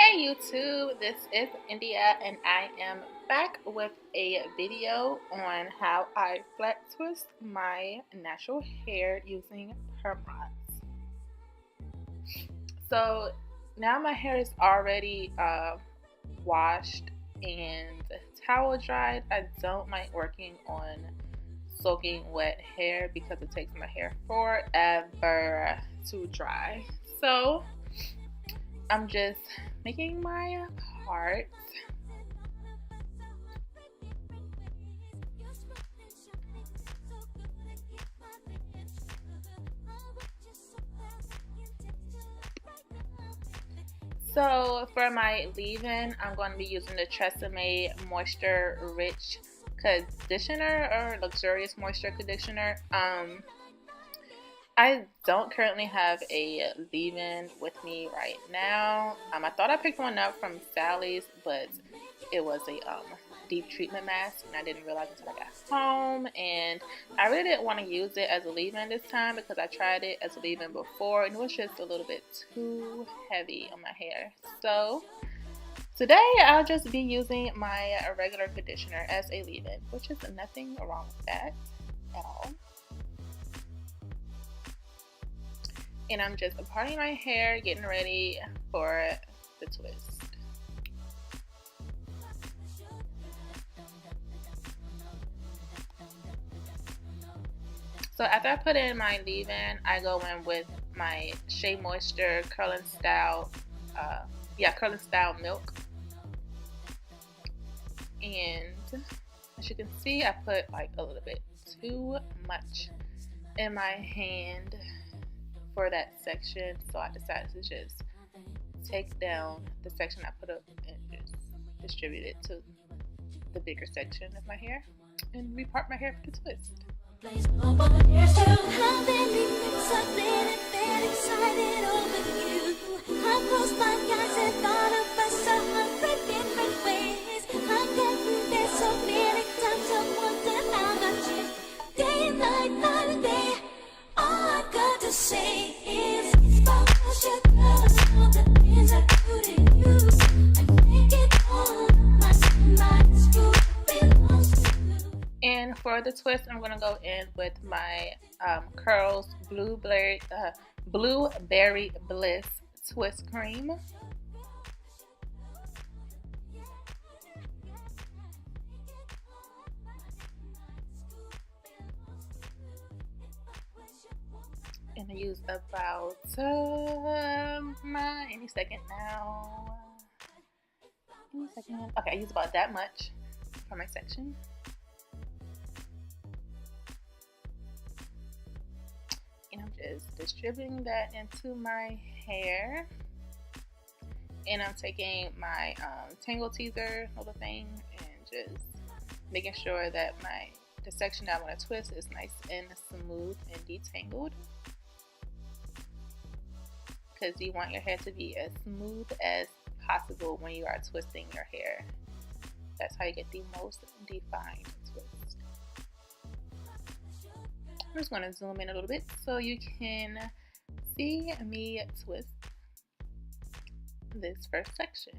Hey YouTube, this is India and I am back with a video on how I flat twist my natural hair using perm rods. So now my hair is already washed and towel dried. I don't like working on soaking wet hair because it takes my hair forever to dry. So I'm just making my part. So for my leave-in, I'm going to be using the Tresemme Moisture Rich Conditioner or Luxurious Moisture Conditioner. I don't currently have a leave-in with me right now. I thought I picked one up from Sally's, but it was a deep treatment mask, and I didn't realize until I got home. And I really didn't want to use it as a leave-in this time because I tried it as a leave-in before, and it was just a little bit too heavy on my hair. So today I'll just be using my regular conditioner as a leave-in, which is nothing wrong with that at all. And I'm just parting my hair, getting ready for the twist. So after I put in my leave-in, I go in with my Shea Moisture Curling Style Milk. And as you can see, I put like a little bit too much in my hand for that section, so I decided to just take down the section I put up and just distribute it to the bigger section of my hair and repart my hair for the twist. And for the twist, I'm going to go in with my Curls Blueberry Bliss Twist Cream. And I use about any second now. Okay, I use about that much for my section. And I'm just distributing that into my hair. And I'm taking my tangle teaser little thing and just making sure that the section that I want to twist is nice and smooth and detangled. Because you want your hair to be as smooth as possible when you are twisting your hair. That's how you get the most defined twist. I'm just going to zoom in a little bit so you can see me twist this first section.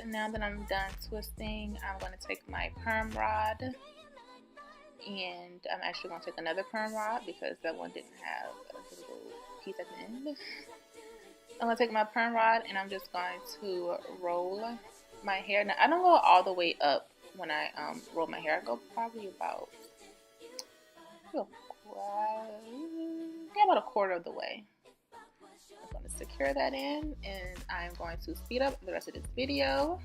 Now that I'm done twisting, I'm going to take my perm rod And I'm actually going to take another perm rod because that one didn't have a little piece at the end. I'm going to take my perm rod and I'm just going to roll my hair. Now, I don't go all the way up when I roll my hair. I go probably about a quarter of the way. I'm going to secure that in, and I'm going to speed up the rest of this video.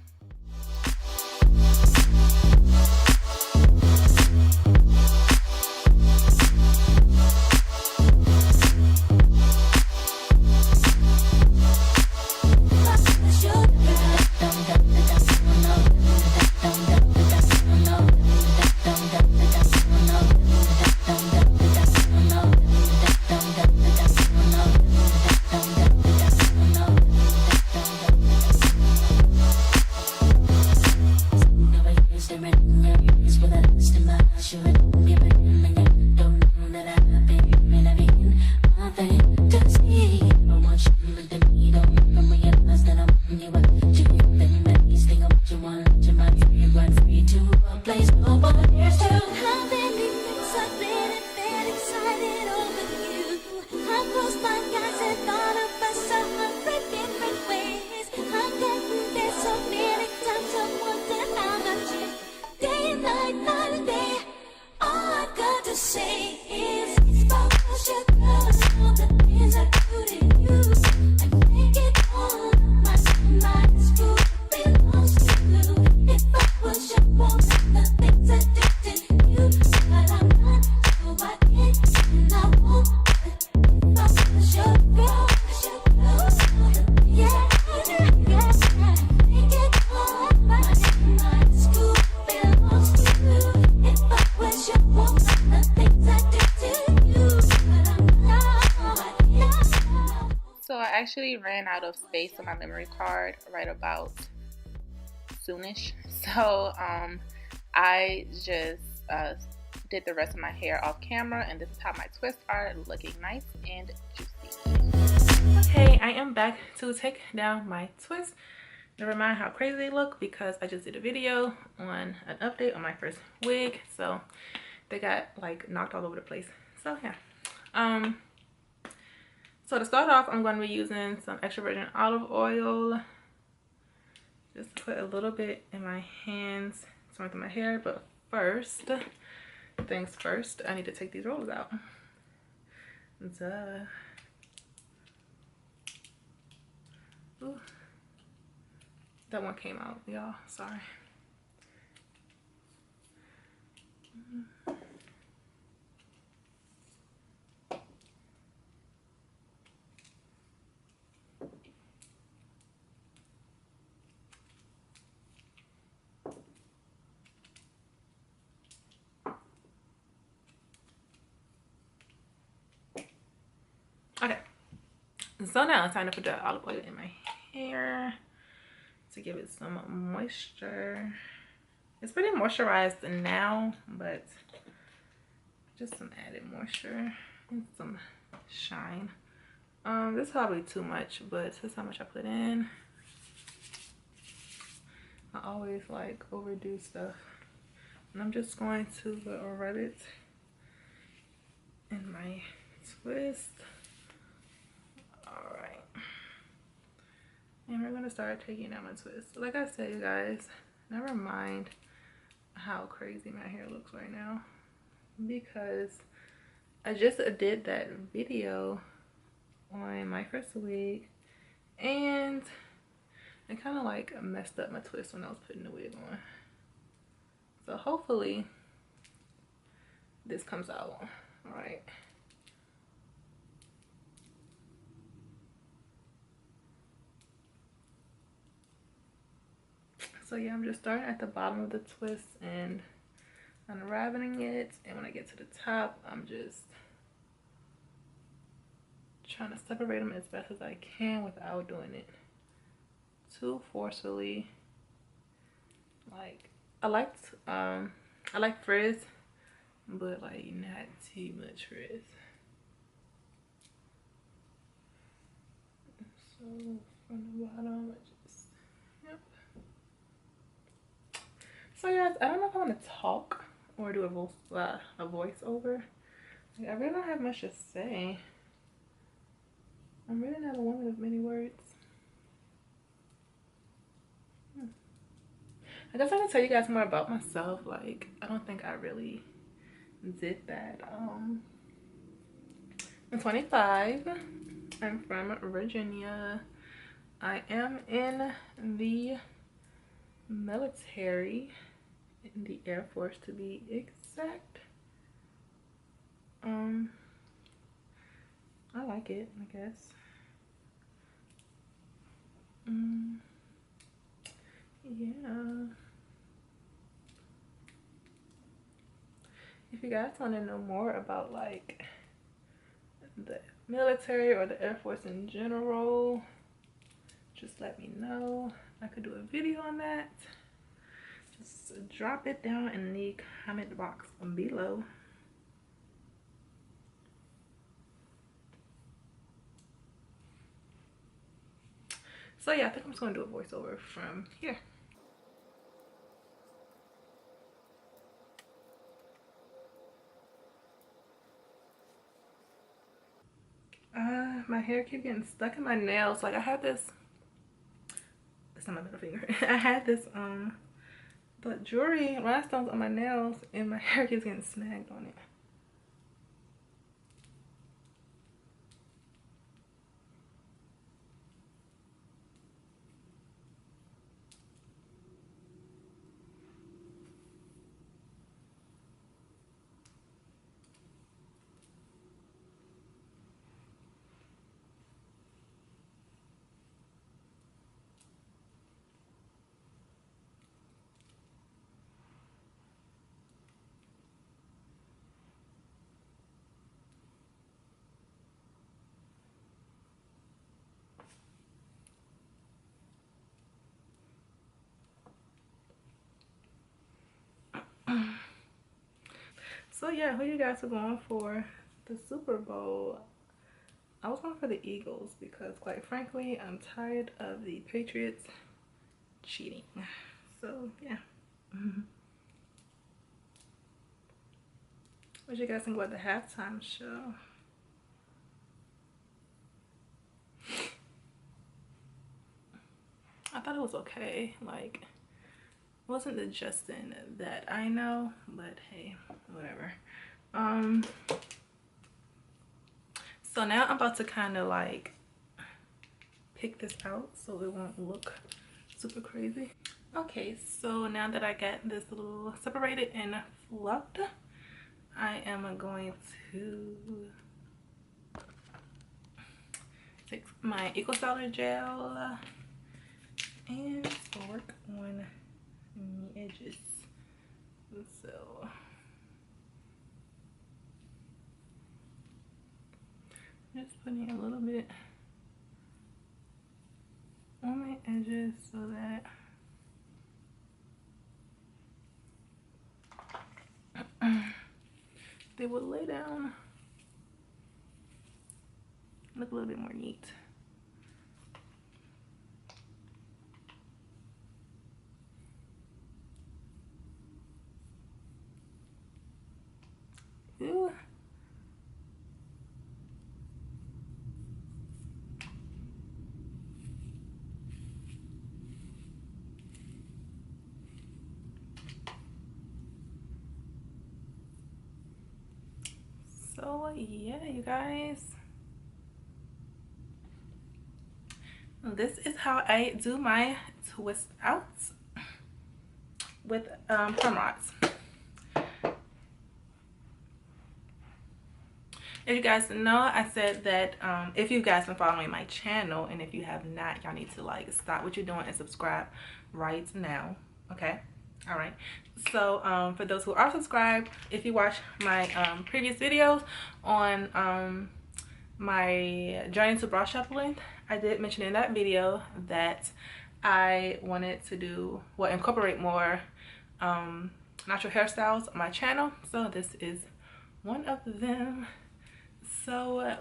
I actually ran out of space on my memory card right about soonish, so I just did the rest of my hair off camera, and this is how my twists are looking nice and juicy. Okay, I am back to take down my twists. Never mind how crazy they look because I just did a video on an update on my first wig, so they got like knocked all over the place. So yeah. So to start off, I'm going to be using some extra virgin olive oil. Just put a little bit in my hands to strengthen my hair. But first, things first, I need to take these rollers out. Duh. Ooh. That one came out, y'all. Sorry. Okay, so now it's time to put the olive oil in my hair to give it some moisture. It's pretty moisturized now, but just some added moisture and some shine. This is probably too much, but this is how much I put in. I always like overdo stuff, and I'm just going to rub it in my twist. Alright, and we're gonna start taking out my twist. Like I said, you guys, never mind how crazy my hair looks right now, because I just did that video on my first wig and I kind of like messed up my twist when I was putting the wig on. So hopefully this comes out all right. So yeah, I'm just starting at the bottom of the twist and unraveling it, and when I get to the top, I'm just trying to separate them as best as I can without doing it too forcefully. Like I like frizz, but like not too much frizz. So from the bottom, I just, yep. So guys, I don't know if I want to talk or do a voiceover. Like, I really don't have much to say. I'm really not a woman of many words. I guess I can tell you guys more about myself. Like, I don't think I really did that. I'm 25. I'm from Virginia. I am in the military, in the Air Force to be exact. I like it, I guess. Yeah. If you guys want to know more about like the military or the Air Force in general, just let me know. I could do a video on that. Just drop it down in the comment box below. So yeah, I think I'm just gonna do a voiceover from here. My hair keeps getting stuck in my nails. Like I had this, it's not my middle finger. I had this the jewelry rhinestones on my nails and my hair keeps getting snagged on it. So yeah, who you guys are going for the Super Bowl? I was going for the Eagles because quite frankly, I'm tired of the Patriots cheating. So yeah. What you guys think about the halftime show? I thought it was okay. Like, it wasn't the Justin that I know, but hey, whatever. So now I'm about to kind of like pick this out so it won't look super crazy. Okay, so now that I got this little separated and fluffed, I am going to take my Eco Styler gel and work on the edges. So just putting a little bit on my edges so that they will lay down, look a little bit more neat. Ooh. So yeah, you guys, this is how I do my twist outs with perm rods. If you guys know, I said that if you guys been following my channel, and if you have not, y'all need to like stop what you're doing and subscribe right now. Okay, all right. So for those who are subscribed, if you watch my previous videos on my journey to bra strap length, I did mention in that video that I wanted to do, well, incorporate more natural hairstyles on my channel. So this is one of them. So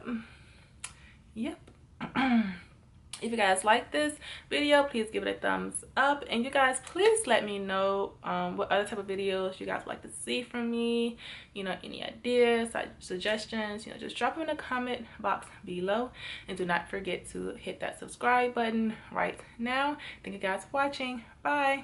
yep. You If you guys like this video, please give it a thumbs up, and you guys please let me know what other type of videos you guys would like to see from me. You know, any ideas, suggestions, you know, just drop them in the comment box below, and do not forget to hit that subscribe button right now. Thank you guys for watching. Bye.